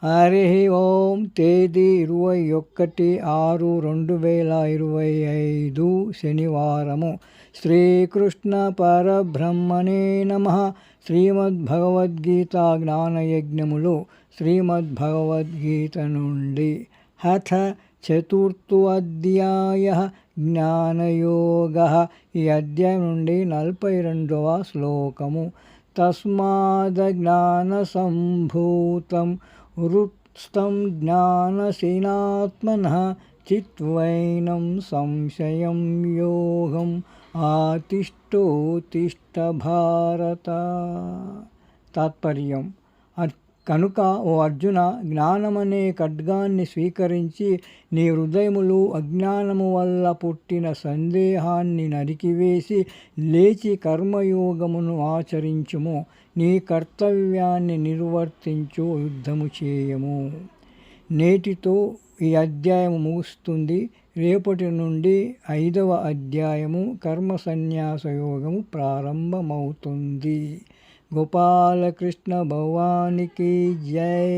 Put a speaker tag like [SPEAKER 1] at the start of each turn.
[SPEAKER 1] హరి ఓం. తేదీ 21/6/2025 శనివారము. శ్రీకృష్ణ పరబ్రహ్మణే నమః. శ్రీమద్భగవద్గీత జ్ఞానయజ్ఞములు. శ్రీమద్భగవద్గీత నుండి. హఠ చతుర్థో అధ్యాయః జ్ఞానయోగః. ఈ అధ్యాయం నుండి 42వ శ్లోకము. తస్మాదజ్ఞానసంభూతం హృత్స్థం జ్ఞానసేనాత్మనః చిత్వైనం సంశయం యోగం ఆతిష్టోతిష్ట భారత. తాత్పర్యం. కనుక ఓ అర్జున, జ్ఞానమనే ఖడ్గాన్ని స్వీకరించి నీ హృదయములు అజ్ఞానము వల్ల పుట్టిన సందేహాన్ని నరికివేసి లేచి కర్మయోగమును ఆచరించుము. నీ కర్తవ్యాన్ని నిర్వర్తించు, యుద్ధము చేయము. నేటితో ఈ అధ్యాయము ముగుస్తుంది. రేపటి నుండి 5వ అధ్యాయము కర్మ సన్యాస యోగము ప్రారంభమవుతుంది. గోపాలకృష్ణ భగవానికి జై.